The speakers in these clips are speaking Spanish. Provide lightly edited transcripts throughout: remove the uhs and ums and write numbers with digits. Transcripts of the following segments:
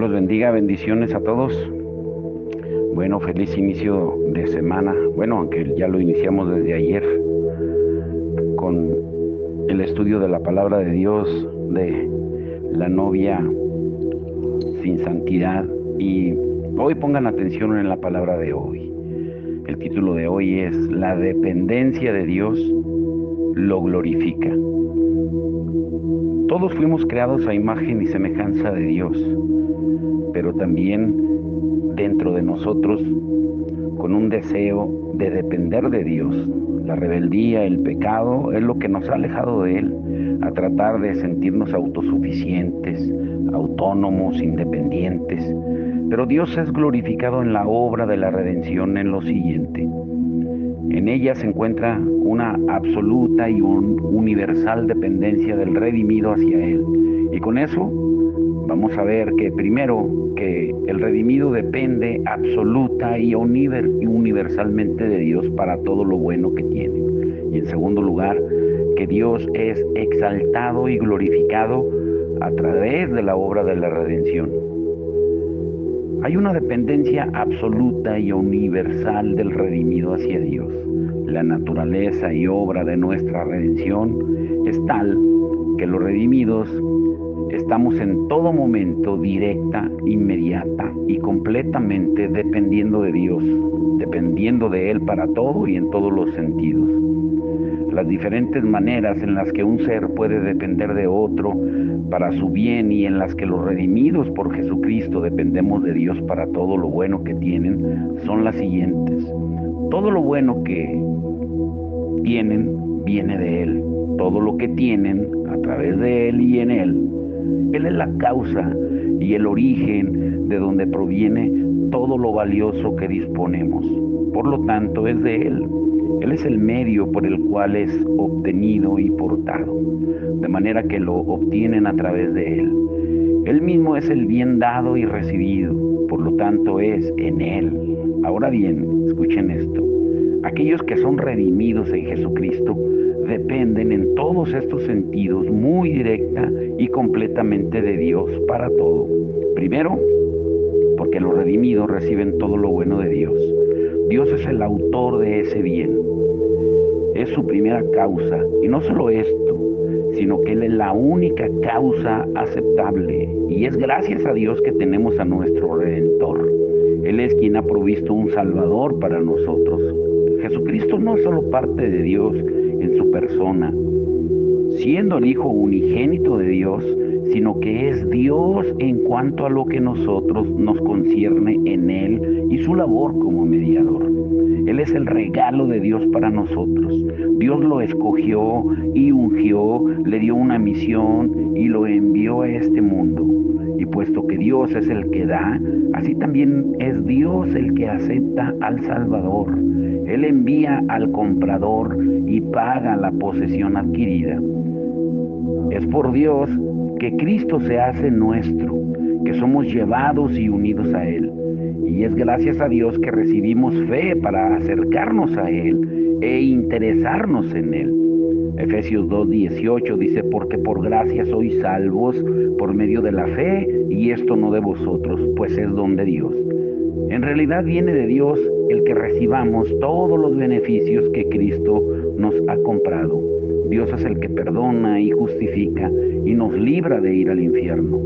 los bendiga, bendiciones a todos. Bueno, feliz inicio de semana. Bueno, aunque ya lo iniciamos desde ayer con el estudio de la palabra de Dios, de la novia sin santidad. Y hoy pongan atención en la palabra de hoy. El título de hoy es La dependencia de Dios lo glorifica. Todos fuimos creados a imagen y semejanza de Dios, pero también dentro de nosotros con un deseo de depender de Dios. La rebeldía, el pecado es lo que nos ha alejado de Él, a tratar de sentirnos autosuficientes, autónomos, independientes. Pero Dios es glorificado en la obra de la redención en lo siguiente. En ella se encuentra una absoluta y universal dependencia del redimido hacia Él. Y con eso vamos a ver que primero, que el redimido depende absoluta y universalmente de Dios para todo lo bueno que tiene. Y en segundo lugar, que Dios es exaltado y glorificado a través de la obra de la redención. Hay una dependencia absoluta y universal del redimido hacia Dios. La naturaleza y obra de nuestra redención es tal que los redimidos estamos en todo momento directa, inmediata y completamente dependiendo de Dios, dependiendo de Él para todo y en todos los sentidos. Las diferentes maneras en las que un ser puede depender de otro para su bien y en las que los redimidos por Jesucristo dependemos de Dios para todo lo bueno que tienen son las siguientes. Todo lo bueno que tienen viene de Él. Todo lo que tienen a través de Él y en Él. Él es la causa y el origen de donde proviene todo lo valioso que disponemos. Por lo tanto, es de Él. Él es el medio por el cual es obtenido y portado, de manera que lo obtienen a través de Él. Él mismo es el bien dado y recibido, por lo tanto es en Él. Ahora bien, escuchen esto. Aquellos que son redimidos en Jesucristo dependen en todos estos sentidos muy directa y completamente de Dios para todo. Primero, porque los redimidos reciben todo lo bueno de Dios. Dios es el autor de ese bien. Es su primera causa. Y no solo esto, sino que Él es la única causa aceptable. Y es gracias a Dios que tenemos a nuestro Redentor. Él es quien ha provisto un Salvador para nosotros. Jesucristo no es solo parte de Dios en su persona, siendo el Hijo unigénito de Dios, sino que es Dios en cuanto a lo que nosotros nos concierne en Él y su labor como mediador. Él es el regalo de Dios para nosotros. Dios lo escogió y ungió, le dio una misión y lo envió a este mundo. Y puesto que Dios es el que da, así también es Dios el que acepta al Salvador. Él envía al comprador y paga la posesión adquirida. Es por Dios que Cristo se hace nuestro, que somos llevados y unidos a Él. Y es gracias a Dios que recibimos fe para acercarnos a Él e interesarnos en Él. Efesios 2:18 dice, porque por gracia sois salvos por medio de la fe, y esto no de vosotros, pues es don de Dios. En realidad viene de Dios el que recibamos todos los beneficios que Cristo nos ha comprado. Dios es el que perdona y justifica y nos libra de ir al infierno.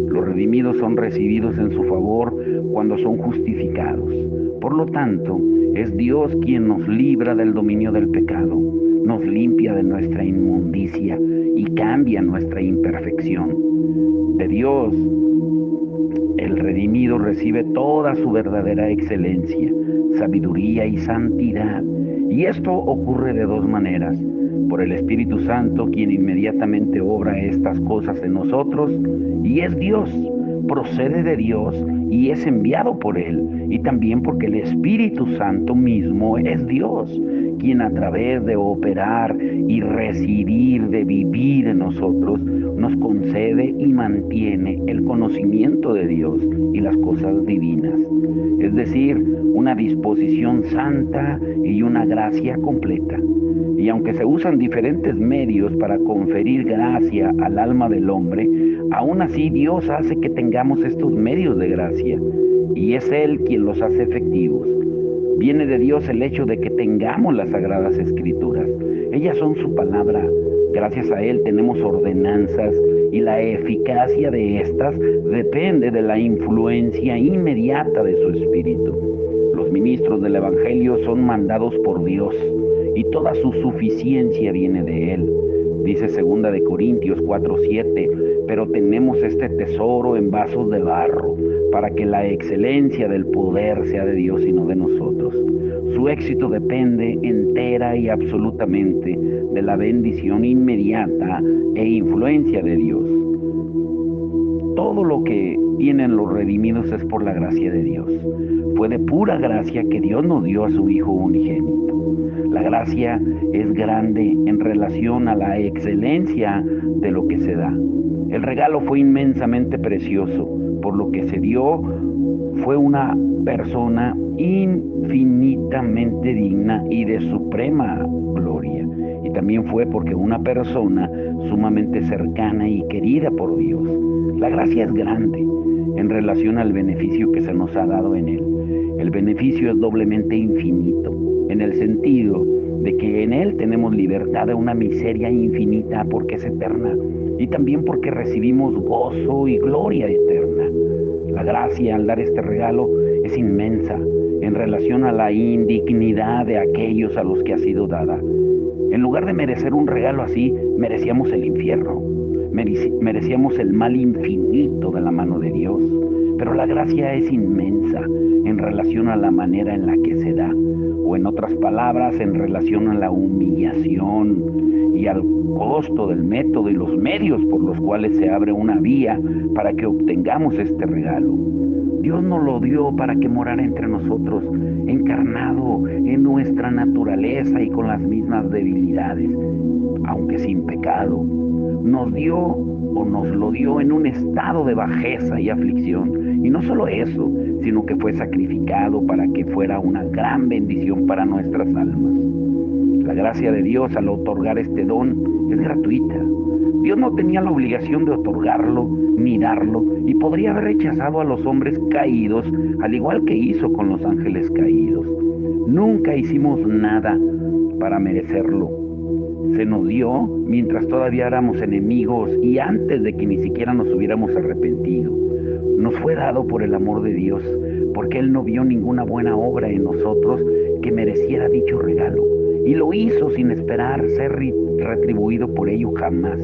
Los redimidos son recibidos en su favor cuando son justificados. Por lo tanto, es Dios quien nos libra del dominio del pecado, nos limpia de nuestra inmundicia y cambia nuestra imperfección. De Dios, el redimido recibe toda su verdadera excelencia, sabiduría y santidad. Y esto ocurre de dos maneras. Por el Espíritu Santo, quien inmediatamente obra estas cosas en nosotros, y es Dios, procede de Dios y es enviado por Él. Y también porque el Espíritu Santo mismo es Dios, quien a través de operar y residir, de vivir en nosotros, nos concede y mantiene el conocimiento de Dios y las cosas divinas. Es decir, una disposición santa y una gracia completa. Y aunque se usan diferentes medios para conferir gracia al alma del hombre, aún así Dios hace que tengamos estos medios de gracia, y es Él quien los hace efectivos. Viene de Dios el hecho de que tengamos las Sagradas Escrituras. Ellas son su palabra. Gracias a Él tenemos ordenanzas y la eficacia de estas depende de la influencia inmediata de su Espíritu. Los ministros del Evangelio son mandados por Dios y toda su suficiencia viene de Él. Dice 2 de Corintios 4:7, pero tenemos este tesoro en vasos de barro, para que la excelencia del poder sea de Dios y no de nosotros. Su éxito depende entera y absolutamente de la bendición inmediata e influencia de Dios. Todo lo que tienen los redimidos es por la gracia de Dios. Fue de pura gracia que Dios nos dio a su Hijo unigénito. La gracia es grande en relación a la excelencia de lo que se da. El regalo fue inmensamente precioso, por lo que se dio fue una persona infinitamente digna y de suprema gloria. Y también fue porque una persona sumamente cercana y querida por Dios. La gracia es grande en relación al beneficio que se nos ha dado en Él. El beneficio es doblemente infinito, en el sentido de que en Él tenemos libertad de una miseria infinita porque es eterna, y también porque recibimos gozo y gloria eterna. La gracia al dar este regalo es inmensa en relación a la indignidad de aquellos a los que ha sido dada. En lugar de merecer un regalo así, merecíamos el infierno, merecíamos el mal infinito de la mano de Dios. Pero la gracia es inmensa en relación a la manera en la que se da, o en otras palabras, en relación a la humillación y al costo del método y los medios por los cuales se abre una vía para que obtengamos este regalo. Dios nos lo dio para que morara entre nosotros, encarnado en nuestra naturaleza y con las mismas debilidades, aunque sin pecado. Nos dio o nos lo dio en un estado de bajeza y aflicción. Y no solo eso, sino que fue sacrificado para que fuera una gran bendición para nuestras almas. La gracia de Dios al otorgar este don es gratuita. Dios no tenía la obligación de otorgarlo ni darlo, y podría haber rechazado a los hombres caídos, al igual que hizo con los ángeles caídos. Nunca hicimos nada para merecerlo. Se nos dio mientras todavía éramos enemigos y antes de que ni siquiera nos hubiéramos arrepentido. Nos fue dado por el amor de Dios, porque Él no vio ninguna buena obra en nosotros que mereciera dicho regalo, y lo hizo sin esperar ser retribuido por ello jamás.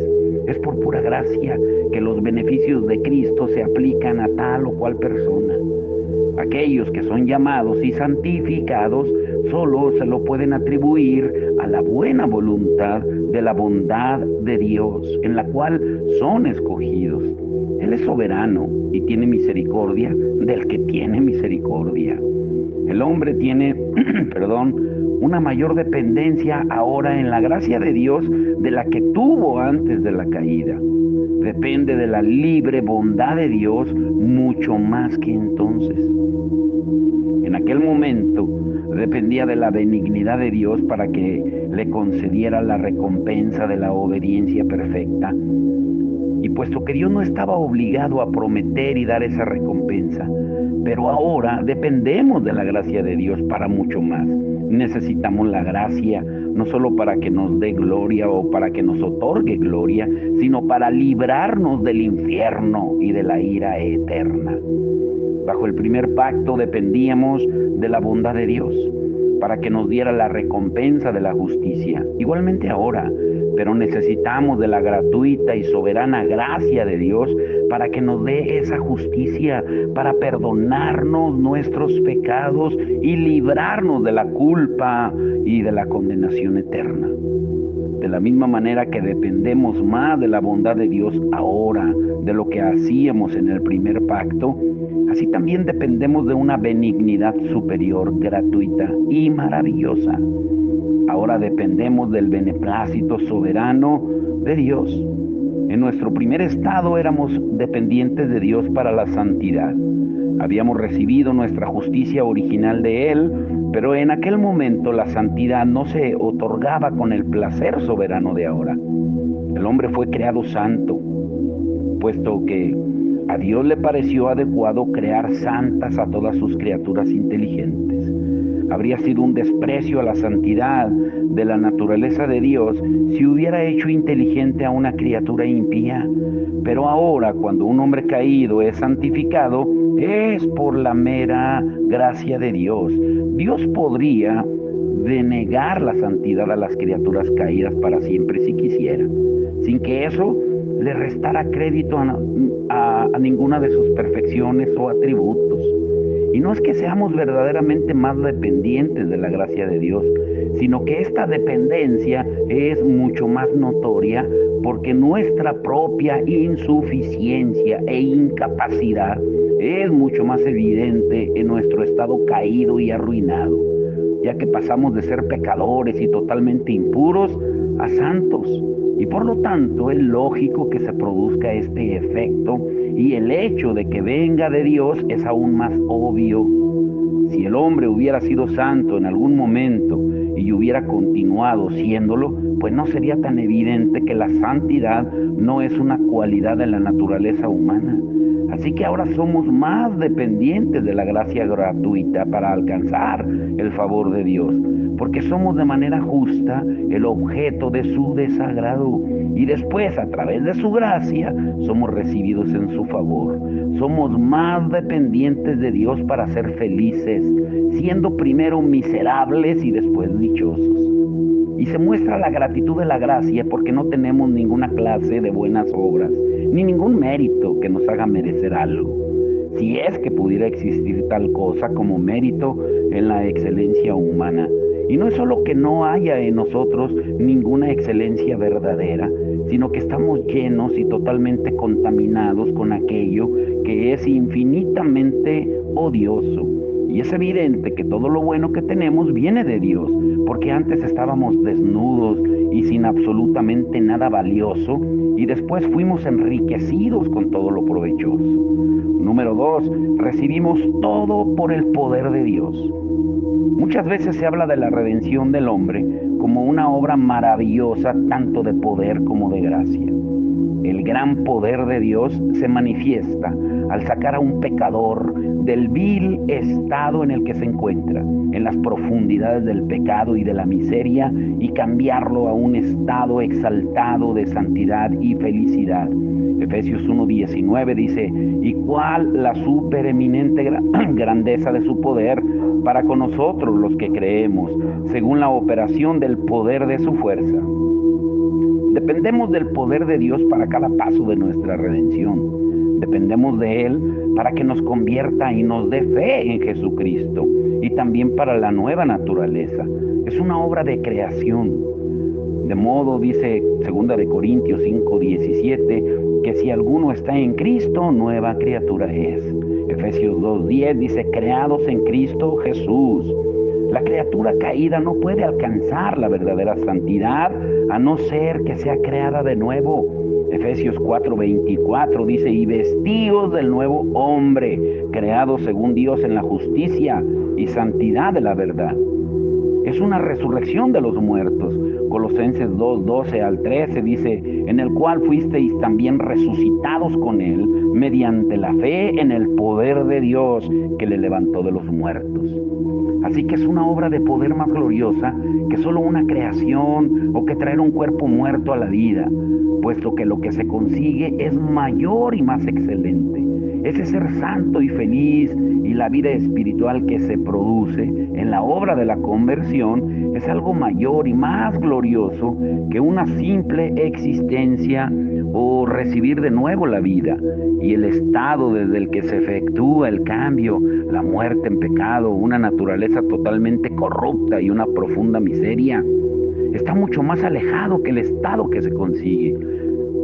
Es por pura gracia que los beneficios de Cristo se aplican a tal o cual persona. Aquellos que son llamados y santificados solo se lo pueden atribuir a la buena voluntad de la bondad de Dios, en la cual son escogidos. Él es soberano y tiene misericordia del que tiene misericordia. El hombre tiene, una mayor dependencia ahora en la gracia de Dios de la que tuvo antes de la caída. Depende de la libre bondad de Dios mucho más que entonces. En aquel momento dependía de la benignidad de Dios para que le concediera la recompensa de la obediencia perfecta. Y puesto que Dios no estaba obligado a prometer y dar esa recompensa, pero ahora dependemos de la gracia de Dios para mucho más. Necesitamos la gracia no solo para que nos dé gloria o para que nos otorgue gloria, sino para librarnos del infierno y de la ira eterna. Bajo el primer pacto dependíamos de la bondad de Dios para que nos diera la recompensa de la justicia. Igualmente ahora, pero necesitamos de la gratuita y soberana gracia de Dios para que nos dé esa justicia, para perdonarnos nuestros pecados y librarnos de la culpa y de la condenación eterna. De la misma manera que dependemos más de la bondad de Dios ahora de lo que hacíamos en el primer pacto, así también dependemos de una benignidad superior, gratuita y maravillosa. Ahora dependemos del beneplácito soberano de Dios. En nuestro primer estado éramos dependientes de Dios para la santidad. Habíamos recibido nuestra justicia original de Él, pero en aquel momento la santidad no se otorgaba con el placer soberano de ahora. El hombre fue creado santo, puesto que a Dios le pareció adecuado crear santas a todas sus criaturas inteligentes. Habría sido un desprecio a la santidad de la naturaleza de Dios si hubiera hecho inteligente a una criatura impía. Pero ahora, cuando un hombre caído es santificado, es por la mera gracia de Dios. Dios podría denegar la santidad a las criaturas caídas para siempre si quisiera, sin que eso le restara crédito a ninguna de sus perfecciones o atributos. Y no es que seamos verdaderamente más dependientes de la gracia de Dios, sino que esta dependencia es mucho más notoria porque nuestra propia insuficiencia e incapacidad es mucho más evidente en nuestro estado caído y arruinado, ya que pasamos de ser pecadores y totalmente impuros a santos. Y por lo tanto es lógico que se produzca este efecto, y el hecho de que venga de Dios es aún más obvio. Si el hombre hubiera sido santo en algún momento y hubiera continuado siéndolo, pues no sería tan evidente que la santidad no es una cualidad de la naturaleza humana. Así que ahora somos más dependientes de la gracia gratuita para alcanzar el favor de Dios, porque somos de manera justa el objeto de su desagrado, y después a través de su gracia somos recibidos en su favor. Somos más dependientes de Dios para ser felices, siendo primero miserables y después dichosos. Y se muestra la gratitud de la gracia porque no tenemos ninguna clase de buenas obras, ni ningún mérito que nos haga merecer algo, si es que pudiera existir tal cosa como mérito en la excelencia humana. Y no es solo que no haya en nosotros ninguna excelencia verdadera, sino que estamos llenos y totalmente contaminados con aquello que es infinitamente odioso. Y es evidente que todo lo bueno que tenemos viene de Dios, porque antes estábamos desnudos y sin absolutamente nada valioso, y después fuimos enriquecidos con todo lo provechoso. Número 2, recibimos todo por el poder de Dios. Muchas veces se habla de la redención del hombre como una obra maravillosa, tanto de poder como de gracia. El gran poder de Dios se manifiesta al sacar a un pecador del vil estado en el que se encuentra, en las profundidades del pecado y de la miseria, y cambiarlo a un estado exaltado de santidad y felicidad. Efesios 1:19 dice: ¿y cuál la supereminente grandeza de su poder para con nosotros los que creemos, según la operación del poder de su fuerza? Dependemos del poder de Dios para cada paso de nuestra redención. Dependemos de Él para que nos convierta y nos dé fe en Jesucristo, y también para la nueva naturaleza. Es una obra de creación. De modo, dice 2 de Corintios 5:17, que si alguno está en Cristo, nueva criatura es. Efesios 2:10 dice: creados en Cristo Jesús. La criatura caída no puede alcanzar la verdadera santidad a no ser que sea creada de nuevo. Efesios 4:24 dice: y vestidos del nuevo hombre, creado según Dios en la justicia y santidad de la verdad. Es una resurrección de los muertos. Colosenses 2:12 al 13 dice: en el cual fuisteis también resucitados con él, mediante la fe en el poder de Dios que le levantó de los muertos. Así que es una obra de poder más gloriosa que solo una creación o que traer un cuerpo muerto a la vida, puesto que lo que se consigue es mayor y más excelente. Ese ser santo y feliz y la vida espiritual que se produce en la obra de la conversión es algo mayor y más glorioso que una simple existencia o recibir de nuevo la vida, y el estado desde el que se efectúa el cambio, la muerte en pecado, una naturaleza totalmente corrupta y una profunda miseria, está mucho más alejado que el estado que se consigue.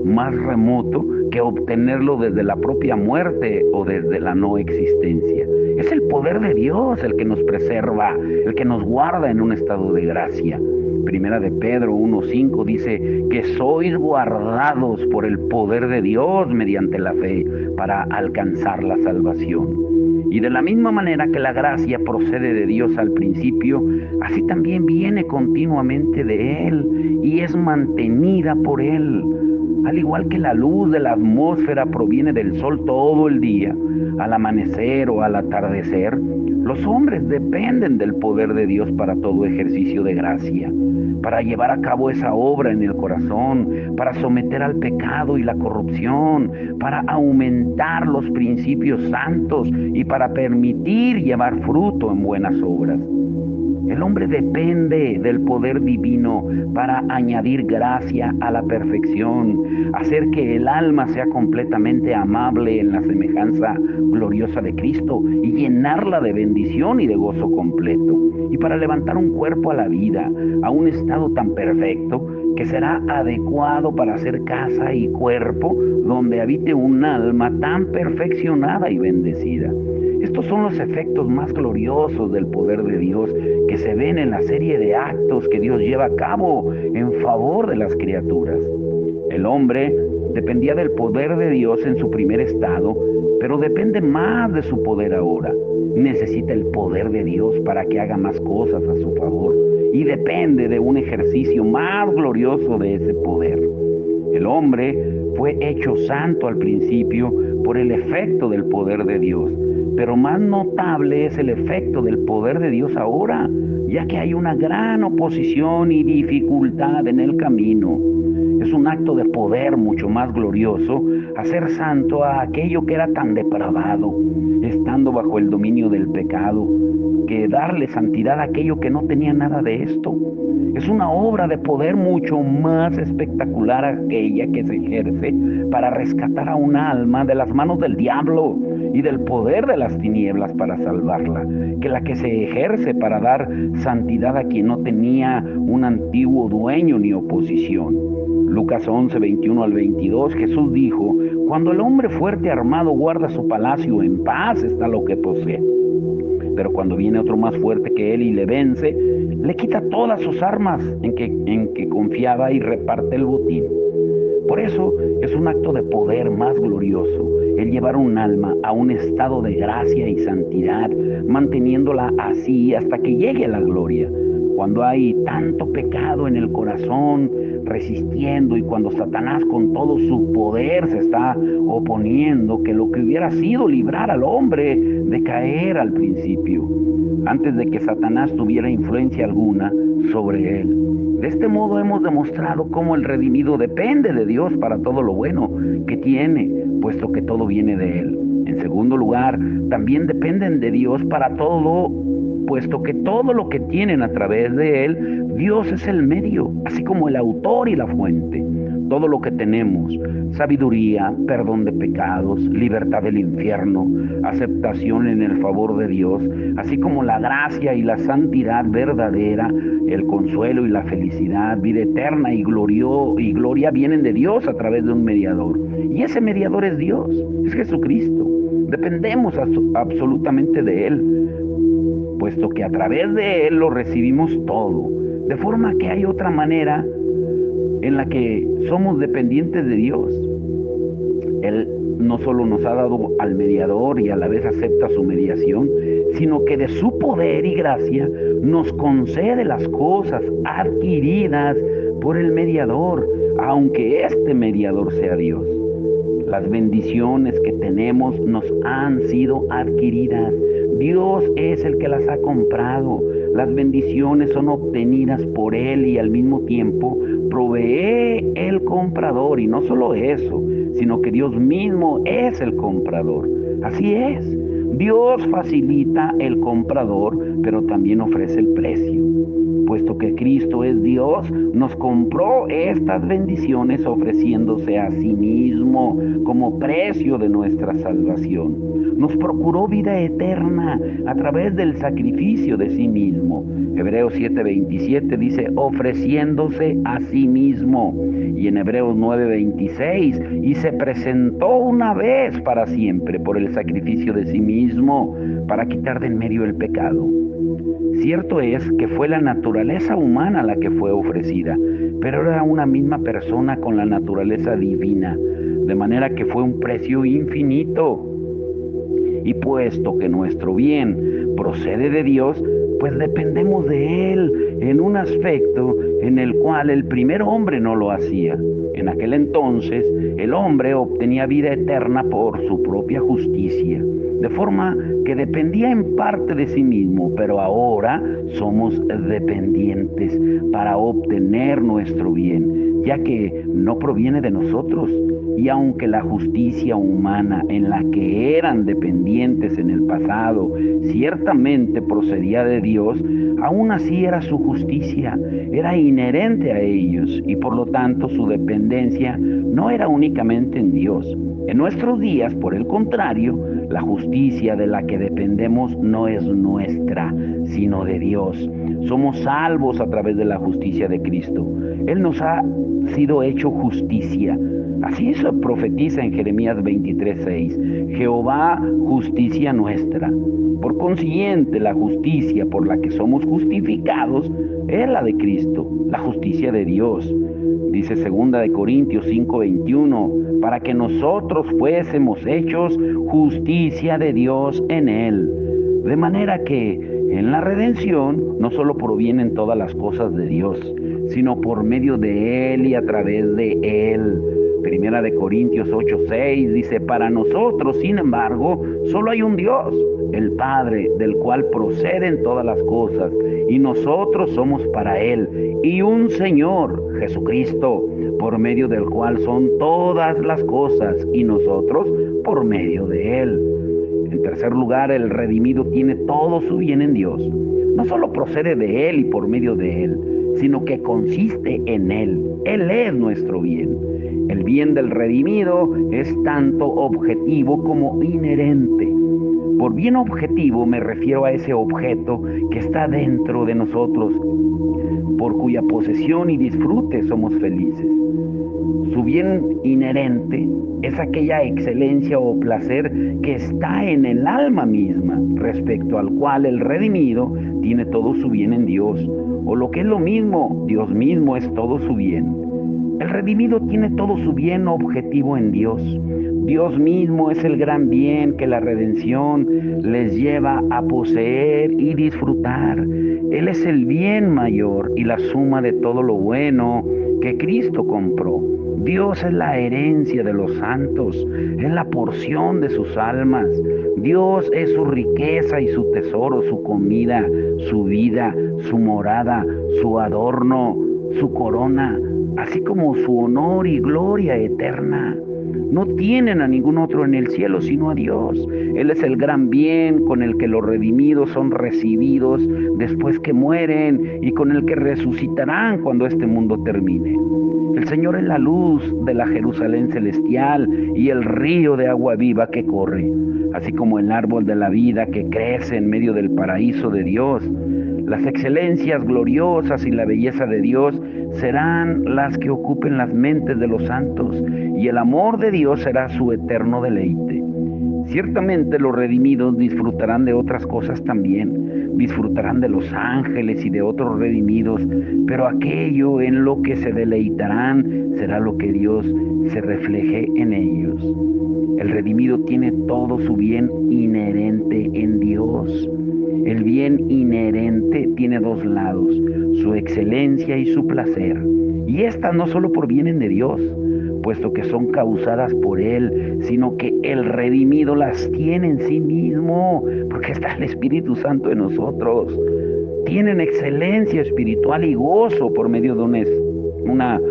más remoto que obtenerlo desde la propia muerte o desde la no existencia. Es el poder de Dios el que nos preserva, el que nos guarda en un estado de gracia. Primera de Pedro 1:5 dice que sois guardados por el poder de Dios mediante la fe para alcanzar la salvación. Y de la misma manera que la gracia procede de Dios al principio, así también viene continuamente de Él y es mantenida por Él. Al igual que la luz de la atmósfera proviene del sol todo el día, al amanecer o al atardecer, los hombres dependen del poder de Dios para todo ejercicio de gracia, para llevar a cabo esa obra en el corazón, para someter al pecado y la corrupción, para aumentar los principios santos y para permitir llevar fruto en buenas obras. El hombre depende del poder divino para añadir gracia a la perfección, hacer que el alma sea completamente amable en la semejanza gloriosa de Cristo y llenarla de bendición y de gozo completo. Y para levantar un cuerpo a la vida, a un estado tan perfecto que será adecuado para hacer casa y cuerpo donde habite un alma tan perfeccionada y bendecida. Estos son los efectos más gloriosos del poder de Dios que se ven en la serie de actos que Dios lleva a cabo en favor de las criaturas. El hombre dependía del poder de Dios en su primer estado, pero depende más de su poder ahora. Necesita el poder de Dios para que haga más cosas a su favor y depende de un ejercicio más glorioso de ese poder. El hombre fue hecho santo al principio por el efecto del poder de Dios, pero más notable es el efecto del poder de Dios ahora, ya que hay una gran oposición y dificultad en el camino. Es un acto de poder mucho más glorioso hacer santo a aquello que era tan depravado, estando bajo el dominio del pecado, que darle santidad a aquello que no tenía nada de esto. Es una obra de poder mucho más espectacular aquella que se ejerce para rescatar a un alma de las manos del diablo y del poder de las tinieblas para salvarla, que la que se ejerce para dar santidad a quien no tenía un antiguo dueño ni oposición. Lucas 11:21-22, Jesús dijo: cuando el hombre fuerte armado guarda su palacio, en paz está lo que posee. Pero cuando viene otro más fuerte que él y le vence, le quita todas sus armas en que confiaba y reparte el botín. Por eso es un acto de poder más glorioso el llevar un alma a un estado de gracia y santidad, manteniéndola así hasta que llegue a la gloria. Cuando hay tanto pecado en el corazón resistiendo y cuando Satanás con todo su poder se está oponiendo, que lo que hubiera sido librar al hombre de caer al principio, antes de que Satanás tuviera influencia alguna sobre él. De este modo hemos demostrado cómo el redimido depende de Dios para todo lo bueno que tiene, puesto que todo viene de Él. En segundo lugar, también dependen de Dios para todo, puesto que todo lo que tienen a través de Él, Dios es el medio, así como el autor y la fuente. Todo lo que tenemos, sabiduría, perdón de pecados, libertad del infierno, aceptación en el favor de Dios, así como la gracia y la santidad verdadera, el consuelo y la felicidad, vida eterna y gloria vienen de Dios a través de un mediador. Y ese mediador es Dios, es Jesucristo. Dependemos absolutamente de Él, puesto que a través de Él lo recibimos todo. De forma que hay otra manera en la que somos dependientes de Dios. Él no solo nos ha dado al mediador y a la vez acepta su mediación, sino que de su poder y gracia nos concede las cosas adquiridas por el mediador, aunque este mediador sea Dios. Las bendiciones que tenemos nos han sido adquiridas. Dios es el que las ha comprado. Las bendiciones son obtenidas por Él y al mismo tiempo provee el comprador. Y no solo eso, sino que Dios mismo es el comprador. Así es. Dios facilita el comprador, pero también ofrece el precio, puesto puesto que Cristo es Dios, nos compró estas bendiciones ofreciéndose a sí mismo como precio de nuestra salvación. Nos procuró vida eterna a través del sacrificio de sí mismo. Hebreos 7:27 dice, ofreciéndose a sí mismo. Y en Hebreos 9:26, y se presentó una vez para siempre por el sacrificio de sí mismo, para quitar de en medio el pecado. Cierto es que fue la naturaleza humana la que fue ofrecida, pero era una misma persona con la naturaleza divina, de manera que fue un precio infinito. Y puesto que nuestro bien procede de Dios, pues dependemos de Él en un aspecto en el cual el primer hombre no lo hacía. En aquel entonces, el hombre obtenía vida eterna por su propia justicia, de forma que dependía en parte de sí mismo, pero ahora somos dependientes para obtener nuestro bien, ya que no proviene de nosotros. Y aunque la justicia humana en la que eran dependientes en el pasado ciertamente procedía de Dios, aún así era su justicia, era inherente a ellos y por lo tanto su dependencia no era únicamente en Dios. En nuestros días, por el contrario, la justicia de la que dependemos no es nuestra, sino de Dios. Somos salvos a través de la justicia de Cristo. Él nos ha sido hecho justicia. Así se profetiza en Jeremías 23:6. Jehová, justicia nuestra. Por consiguiente, la justicia por la que somos justificados es la de Cristo, la justicia de Dios. Dice 2 de Corintios 5:21, para que nosotros fuésemos hechos justicia de Dios en Él. De manera que en la redención no solo provienen todas las cosas de Dios, sino por medio de Él y a través de Él. 1 de Corintios 8:6 dice, para nosotros, sin embargo, solo hay un Dios, el Padre, del cual proceden todas las cosas, y nosotros somos para Él, y un Señor, Jesucristo, por medio del cual son todas las cosas, y nosotros por medio de Él. En tercer lugar, el redimido tiene todo su bien en Dios. No solo procede de Él y por medio de Él, sino que consiste en Él. Él es nuestro bien. El bien del redimido es tanto objetivo como inherente. Por bien objetivo me refiero a ese objeto que está dentro de nosotros, por cuya posesión y disfrute somos felices. Su bien inherente es aquella excelencia o placer que está en el alma misma, respecto al cual el redimido tiene todo su bien en Dios, o lo que es lo mismo, Dios mismo es todo su bien. El redimido tiene todo su bien objetivo en Dios. Dios mismo es el gran bien que la redención les lleva a poseer y disfrutar. Él es el bien mayor y la suma de todo lo bueno que Cristo compró. Dios es la herencia de los santos, es la porción de sus almas. Dios es su riqueza y su tesoro, su comida, su vida, su morada, su adorno, su corona, así como su honor y gloria eterna. No tienen a ningún otro en el cielo sino a Dios. Él es el gran bien con el que los redimidos son recibidos después que mueren y con el que resucitarán cuando este mundo termine. El Señor es la luz de la Jerusalén celestial y el río de agua viva que corre, así como el árbol de la vida que crece en medio del paraíso de Dios. Las excelencias gloriosas y la belleza de Dios serán las que ocupen las mentes de los santos, y el amor de Dios será su eterno deleite. Ciertamente los redimidos disfrutarán de otras cosas también, disfrutarán de los ángeles y de otros redimidos, pero aquello en lo que se deleitarán será lo que Dios se refleje en ellos. El redimido tiene todo su bien inherente en Dios. El bien inherente tiene dos lados, su excelencia y su placer. Y estas no solo provienen de Dios, puesto que son causadas por Él, sino que el redimido las tiene en sí mismo, porque está el Espíritu Santo en nosotros. Tienen excelencia espiritual y gozo por medio de una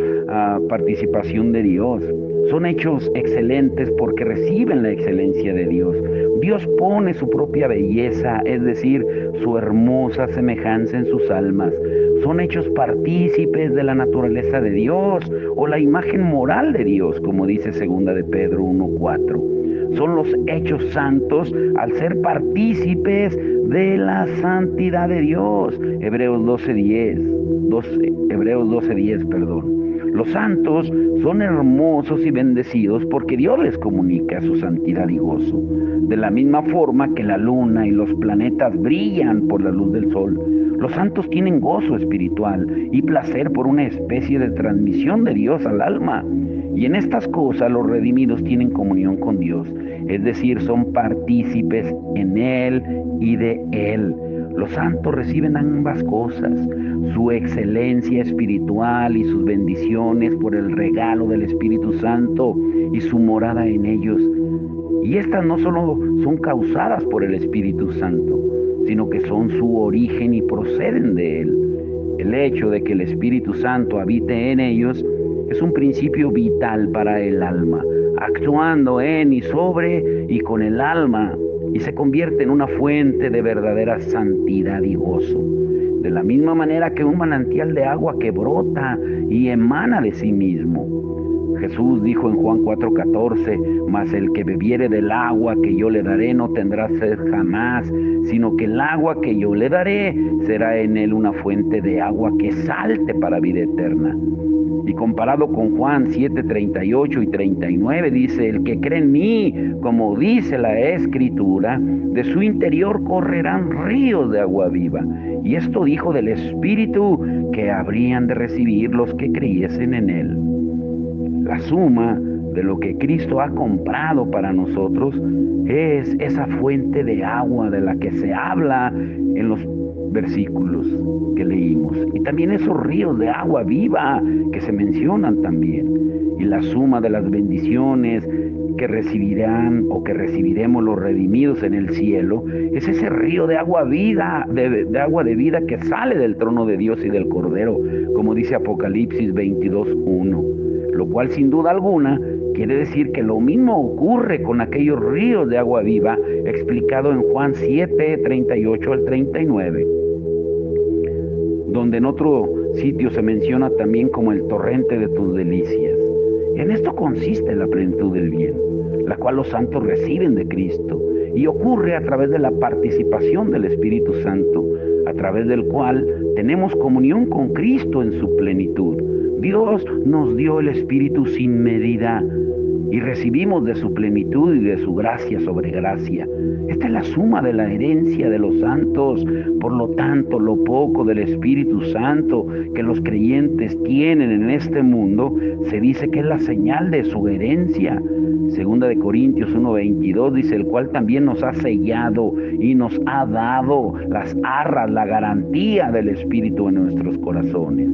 participación de Dios. Son hechos excelentes porque reciben la excelencia de Dios. Dios pone su propia belleza, es decir, su hermosa semejanza en sus almas. Son hechos partícipes de la naturaleza de Dios o la imagen moral de Dios, como dice 2 de Pedro 1:4. Son los hechos santos al ser partícipes de la santidad de Dios. Hebreos 12:10, perdón. Los santos son hermosos y bendecidos porque Dios les comunica su santidad y gozo. De la misma forma que la luna y los planetas brillan por la luz del sol, los santos tienen gozo espiritual y placer por una especie de transmisión de Dios al alma. Y en estas cosas los redimidos tienen comunión con Dios, es decir, son partícipes en Él y de Él. Los santos reciben ambas cosas, su excelencia espiritual y sus bendiciones por el regalo del Espíritu Santo y su morada en ellos. Y estas no solo son causadas por el Espíritu Santo, sino que son su origen y proceden de Él. El hecho de que el Espíritu Santo habite en ellos es un principio vital para el alma, actuando en y sobre y con el alma, y se convierte en una fuente de verdadera santidad y gozo. De la misma manera que un manantial de agua que brota y emana de sí mismo. Jesús dijo en Juan 4:14, mas el que bebiere del agua que yo le daré no tendrá sed jamás, sino que el agua que yo le daré será en él una fuente de agua que salte para vida eterna. Y comparado con Juan 7:38 y 39, dice, el que cree en mí, como dice la Escritura, de su interior correrán ríos de agua viva. Y esto dijo del Espíritu que habrían de recibir los que creyesen en él. La suma de lo que Cristo ha comprado para nosotros es esa fuente de agua de la que se habla en los versículos que leímos, y también esos ríos de agua viva que se mencionan también. Y la suma de las bendiciones que recibirán o que recibiremos los redimidos en el cielo es ese río de agua vida, de agua de vida que sale del trono de Dios y del Cordero, como dice Apocalipsis 22:1, lo cual sin duda alguna quiere decir que lo mismo ocurre con aquellos ríos de agua viva explicado en Juan 7:38 al 39, donde en otro sitio se menciona también como el torrente de tus delicias. En esto consiste la plenitud del bien, la cual los santos reciben de Cristo, y ocurre a través de la participación del Espíritu Santo, a través del cual tenemos comunión con Cristo en su plenitud. Dios nos dio el Espíritu sin medida y recibimos de su plenitud y de su gracia sobre gracia. Esta es la suma de la herencia de los santos. Por lo tanto, lo poco del Espíritu Santo que los creyentes tienen en este mundo, se dice que es la señal de su herencia. 2 de Corintios 1:22 dice, el cual también nos ha sellado y nos ha dado las arras, la garantía del Espíritu en nuestros corazones.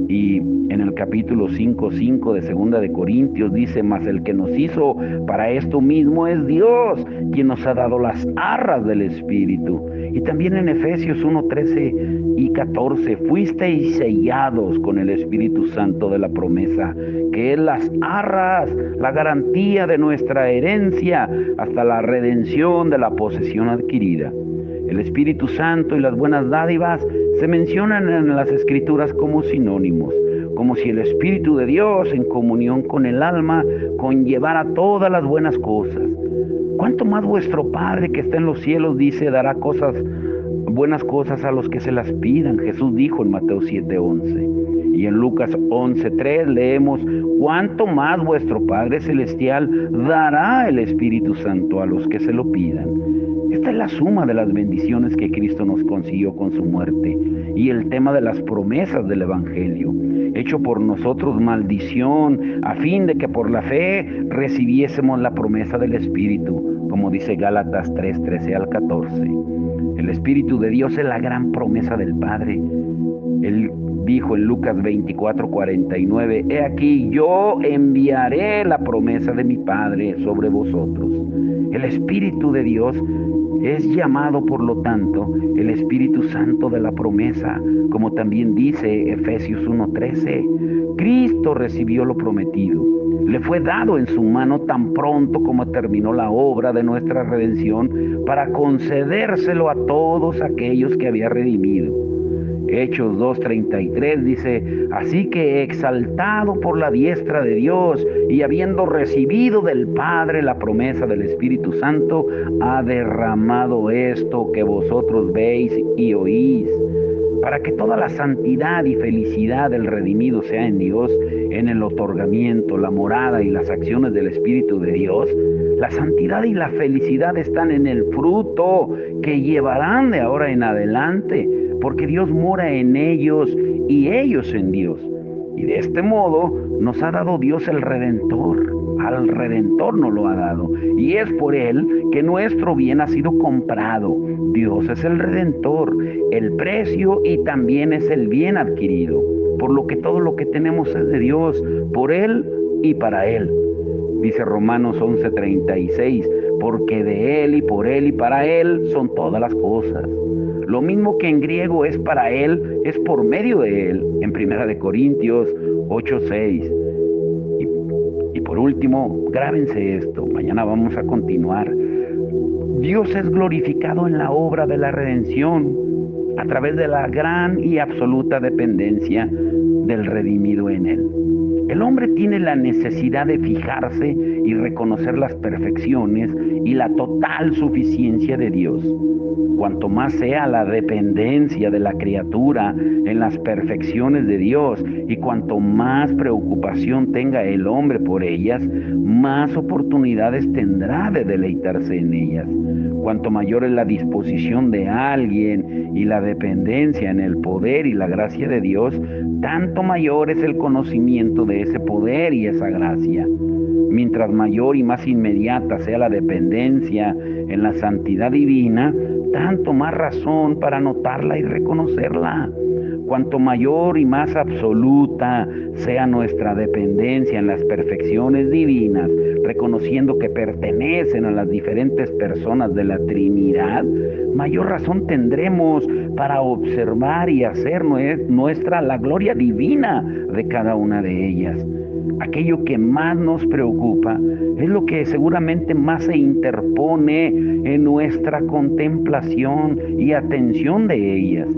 Y en el capítulo 5:5 de 2 de Corintios dice, mas el que nos hizo para esto mismo es Dios, quien nos ha dado las arras del Espíritu. Y también en Efesios 1:13 y 14, fuisteis sellados con el Espíritu Santo de la promesa, que es las arras, la garantía de nuestra herencia hasta la redención de la posesión adquirida. El Espíritu Santo y las buenas dádivas se mencionan en las Escrituras como sinónimos, como si el Espíritu de Dios en comunión con el alma conllevara todas las buenas cosas. ¿Cuánto más vuestro Padre que está en los cielos, dice, dará buenas cosas a los que se las pidan? Jesús dijo en Mateo 7:11. Y en Lucas 11:3 leemos, ¿cuánto más vuestro Padre Celestial dará el Espíritu Santo a los que se lo pidan? Esta es la suma de las bendiciones que Cristo nos consiguió con su muerte y el tema de las promesas del Evangelio, hecho por nosotros maldición, a fin de que por la fe recibiésemos la promesa del Espíritu, como dice Gálatas 3:13 al 14. El Espíritu de Dios es la gran promesa del Padre. dijo en Lucas 24:49, he aquí, yo enviaré la promesa de mi Padre sobre vosotros. El Espíritu de Dios es llamado, por lo tanto, el Espíritu Santo de la promesa, como también dice Efesios 1:13. Cristo recibió lo prometido. Le fue dado en su mano tan pronto como terminó la obra de nuestra redención para concedérselo a todos aquellos que había redimido. Hechos 2:33 dice, así que exaltado por la diestra de Dios y habiendo recibido del Padre la promesa del Espíritu Santo, ha derramado esto que vosotros veis y oís, para que toda la santidad y felicidad del redimido sea en Dios, en el otorgamiento, la morada y las acciones del Espíritu de Dios. La santidad y la felicidad están en el fruto que llevarán de ahora en adelante, porque Dios mora en ellos y ellos en Dios. Y de este modo nos ha dado Dios el Redentor. Al Redentor nos lo ha dado. Y es por Él que nuestro bien ha sido comprado. Dios es el Redentor, el precio y también es el bien adquirido. Por lo que todo lo que tenemos es de Dios, por Él y para Él. Dice Romanos 11:36, porque de Él y por Él y para Él son todas las cosas. Lo mismo que en griego es para Él, es por medio de Él, en 1 Corintios 8:6. Y por último, grábense esto, mañana vamos a continuar. Dios es glorificado en la obra de la redención a través de la gran y absoluta dependencia del redimido en Él. El hombre tiene la necesidad de fijarse y reconocer las perfecciones y la total suficiencia de Dios. Cuanto más sea la dependencia de la criatura en las perfecciones de Dios y cuanto más preocupación tenga el hombre por ellas, más oportunidades tendrá de deleitarse en ellas. Cuanto mayor es la disposición de alguien y la dependencia en el poder y la gracia de Dios, tanto mayor es el conocimiento de ese poder y esa gracia. Mientras mayor y más inmediata sea la dependencia en la santidad divina, tanto más razón para notarla y reconocerla. Cuanto mayor y más absoluta sea nuestra dependencia en las perfecciones divinas, reconociendo que pertenecen a las diferentes personas de la Trinidad, mayor razón tendremos para observar y hacer nuestra la gloria divina de cada una de ellas. Aquello que más nos preocupa es lo que seguramente más se interpone en nuestra contemplación y atención de ellas.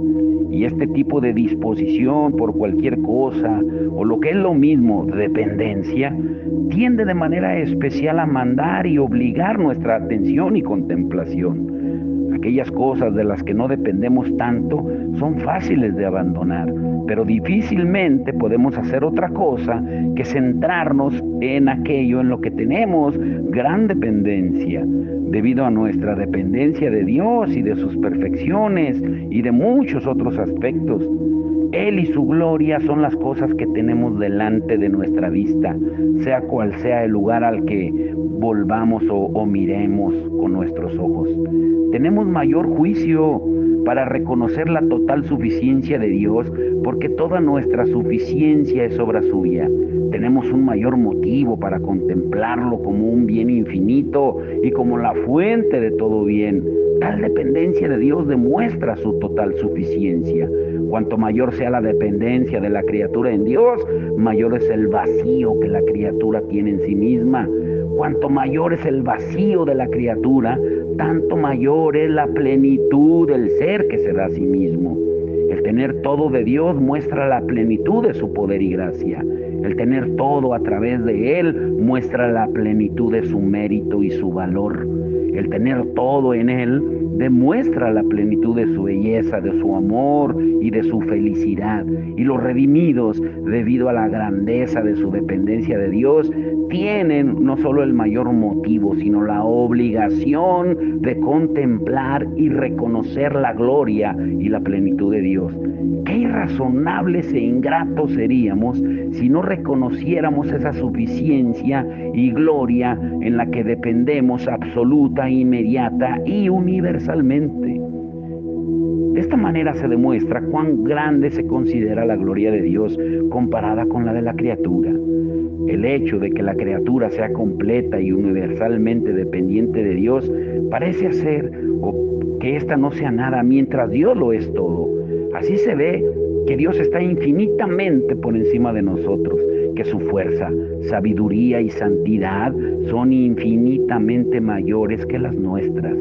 Y este tipo de disposición por cualquier cosa, o lo que es lo mismo, dependencia, tiende de manera especial a mandar y obligar nuestra atención y contemplación. Aquellas cosas de las que no dependemos tanto son fáciles de abandonar, pero difícilmente podemos hacer otra cosa que centrarnos en aquello en lo que tenemos gran dependencia, debido a nuestra dependencia de Dios y de sus perfecciones y de muchos otros aspectos. Él y su gloria son las cosas que tenemos delante de nuestra vista, sea cual sea el lugar al que volvamos o miremos con nuestros ojos. Tenemos mayor juicio para reconocer la total suficiencia de Dios, porque toda nuestra suficiencia es obra suya. Tenemos un mayor motivo para contemplarlo como un bien infinito y como la fuente de todo bien. Tal dependencia de Dios demuestra su total suficiencia. Cuanto mayor sea la dependencia de la criatura en Dios, mayor es el vacío que la criatura tiene en sí misma. Cuanto mayor es el vacío de la criatura, tanto mayor es la plenitud del ser que se da a sí mismo. El tener todo de Dios muestra la plenitud de su poder y gracia. El tener todo a través de Él muestra la plenitud de su mérito y su valor. El tener todo en Él demuestra la plenitud de su belleza, de su amor y de su felicidad. Y los redimidos, debido a la grandeza de su dependencia de Dios, tienen no solo el mayor motivo, sino la obligación de contemplar y reconocer la gloria y la plenitud de Dios. Qué irrazonables e ingratos seríamos si no reconociéramos esa suficiencia y gloria en la que dependemos absoluta, inmediata y universalmente. De esta manera se demuestra cuán grande se considera la gloria de Dios comparada con la de la criatura. El hecho de que la criatura sea completa y universalmente dependiente de Dios parece hacer que ésta no sea nada mientras Dios lo es todo. Así se ve que Dios está infinitamente por encima de nosotros, que su fuerza, sabiduría y santidad son infinitamente mayores que las nuestras.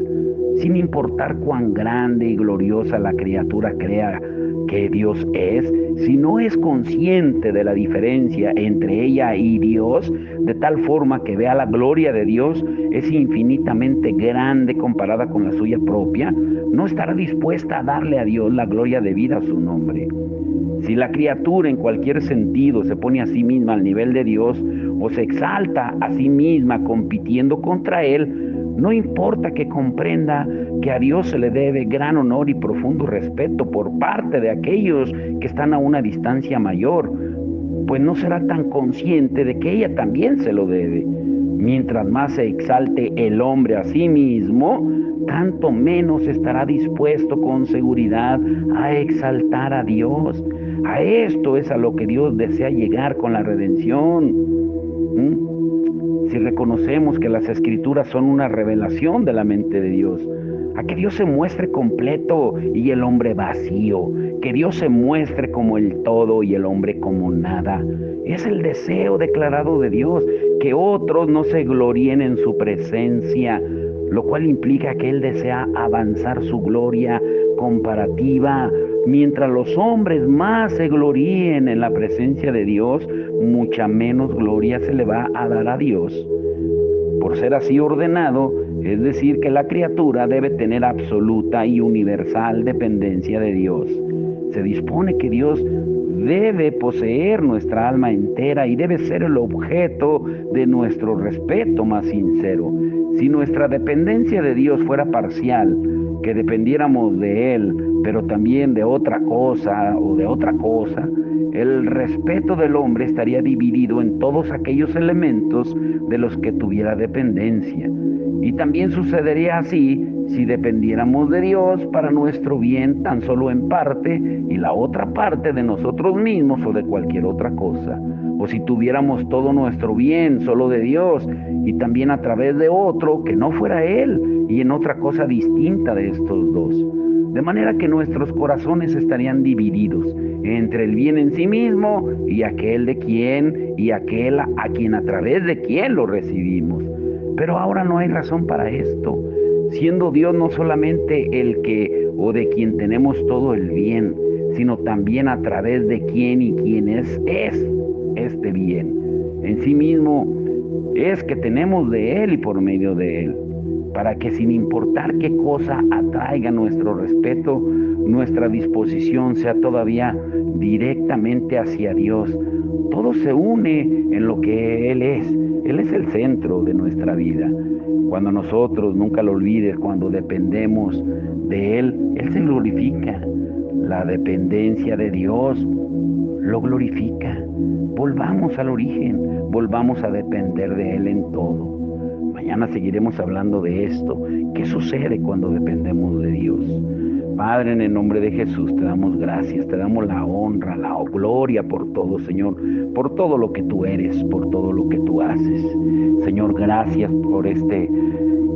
Sin importar cuán grande y gloriosa la criatura crea que Dios es, si no es consciente de la diferencia entre ella y Dios, de tal forma que vea la gloria de Dios es infinitamente grande comparada con la suya propia, no estará dispuesta a darle a Dios la gloria debida a su nombre. Si la criatura en cualquier sentido se pone a sí misma al nivel de Dios o se exalta a sí misma compitiendo contra Él, no importa que comprenda que a Dios se le debe gran honor y profundo respeto por parte de aquellos que están a una distancia mayor, pues no será tan consciente de que ella también se lo debe. Mientras más se exalte el hombre a sí mismo, tanto menos estará dispuesto con seguridad a exaltar a Dios. A esto es a lo que Dios desea llegar con la redención. Si reconocemos que las Escrituras son una revelación de la mente de Dios, a que Dios se muestre completo y el hombre vacío, que Dios se muestre como el todo y el hombre como nada. Es el deseo declarado de Dios, que otros no se gloríen en su presencia, lo cual implica que Él desea avanzar su gloria comparativa. Mientras los hombres más se gloríen en la presencia de Dios, mucha menos gloria se le va a dar a Dios. Por ser así ordenado, es decir, que la criatura debe tener absoluta y universal dependencia de Dios. Se dispone que Dios debe poseer nuestra alma entera y debe ser el objeto de nuestro respeto más sincero. Si nuestra dependencia de Dios fuera parcial, que dependiéramos de Él, pero también de otra cosa o de otra cosa, el respeto del hombre estaría dividido en todos aquellos elementos de los que tuviera dependencia. Y también sucedería así si dependiéramos de Dios para nuestro bien tan solo en parte y la otra parte de nosotros mismos o de cualquier otra cosa. O si tuviéramos todo nuestro bien solo de Dios y también a través de otro que no fuera Él y en otra cosa distinta de estos dos. De manera que nuestros corazones estarían divididos entre el bien en sí mismo y aquel de quien y aquel a quien a través de quien lo recibimos. Pero ahora no hay razón para esto, siendo Dios no solamente el que o de quien tenemos todo el bien, sino también a través de quien y quien es este bien. En sí mismo es que tenemos de Él y por medio de Él, para que sin importar qué cosa atraiga nuestro respeto, nuestra disposición sea todavía directamente hacia Dios. Todo se une en lo que Él es. Él es el centro de nuestra vida. Cuando nosotros, nunca lo olvides, cuando dependemos de Él, Él se glorifica. La dependencia de Dios lo glorifica. Volvamos al origen, volvamos a depender de Él en todo. Mañana seguiremos hablando de esto. ¿Qué sucede cuando dependemos de Dios? Padre, en el nombre de Jesús te damos gracias, te damos la honra, la gloria por todo, Señor, por todo lo que tú eres, por todo lo que tú haces. Señor, gracias por este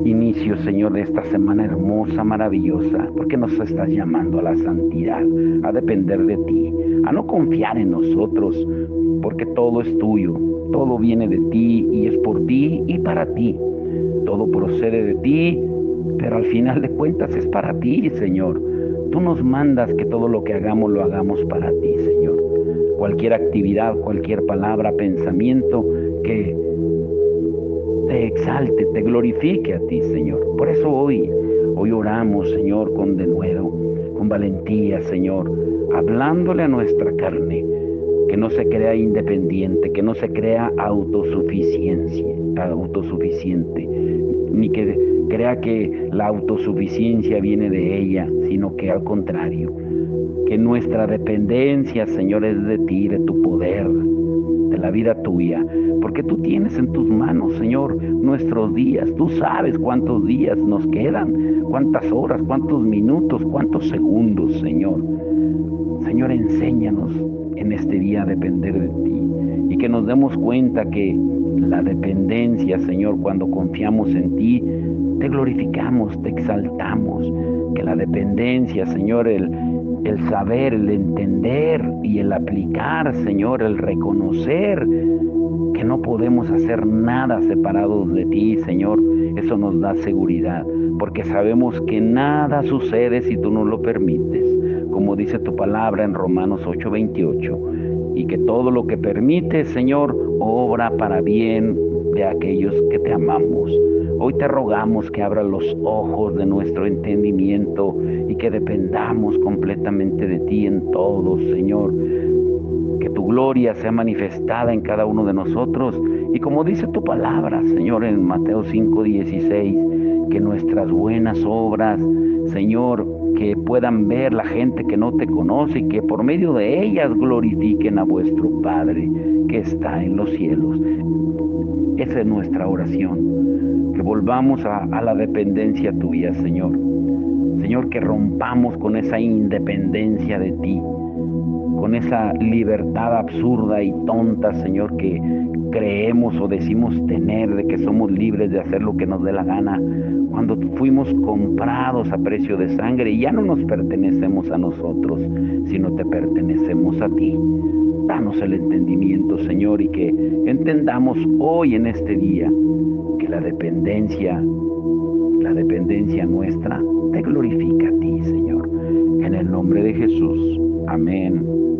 inicio, Señor, de esta semana hermosa, maravillosa, porque nos estás llamando a la santidad, a depender de ti, a no confiar en nosotros, porque todo es tuyo, todo viene de ti y es por ti y para ti. Todo procede de ti, pero al final de cuentas es para ti, Señor. Tú nos mandas que todo lo que hagamos lo hagamos para ti, Señor. Cualquier actividad, cualquier palabra, pensamiento que te exalte, te glorifique a ti, Señor. Por eso hoy oramos, Señor, con denuedo, con valentía, Señor, hablándole a nuestra carne, que no se crea independiente, que no se crea autosuficiente, ni que crea que la autosuficiencia viene de ella, sino que al contrario, que nuestra dependencia, Señor, es de ti, de tu poder, de la vida tuya, porque tú tienes en tus manos, Señor, nuestros días. Tú sabes cuántos días nos quedan, cuántas horas, cuántos minutos, cuántos segundos, Señor. Señor, enséñanos en este día a depender de ti y que nos demos cuenta que la dependencia, Señor, cuando confiamos en ti, te glorificamos, te exaltamos. Que la dependencia, Señor, el saber, el entender y el aplicar, Señor, el reconocer que no podemos hacer nada separados de ti, Señor, eso nos da seguridad, porque sabemos que nada sucede si tú no lo permites, como dice tu palabra en Romanos 8:28, y que todo lo que permites, Señor, obra para bien de aquellos que te amamos. Hoy te rogamos que abra los ojos de nuestro entendimiento y que dependamos completamente de ti en todo, Señor. Que tu gloria sea manifestada en cada uno de nosotros. Y como dice tu palabra, Señor, en Mateo 5:16, que nuestras buenas obras, Señor, que puedan ver la gente que no te conoce y que por medio de ellas glorifiquen a vuestro Padre que está en los cielos. Esa es nuestra oración, que volvamos a la dependencia tuya, Señor. Señor, que rompamos con esa independencia de ti, con esa libertad absurda y tonta, Señor, que creemos o decimos tener, de que somos libres de hacer lo que nos dé la gana, cuando fuimos comprados a precio de sangre y ya no nos pertenecemos a nosotros, sino te pertenecemos a ti. Danos el entendimiento, Señor, y que entendamos hoy en este día que la dependencia nuestra te glorifica a ti, Señor. En el nombre de Jesús. Amén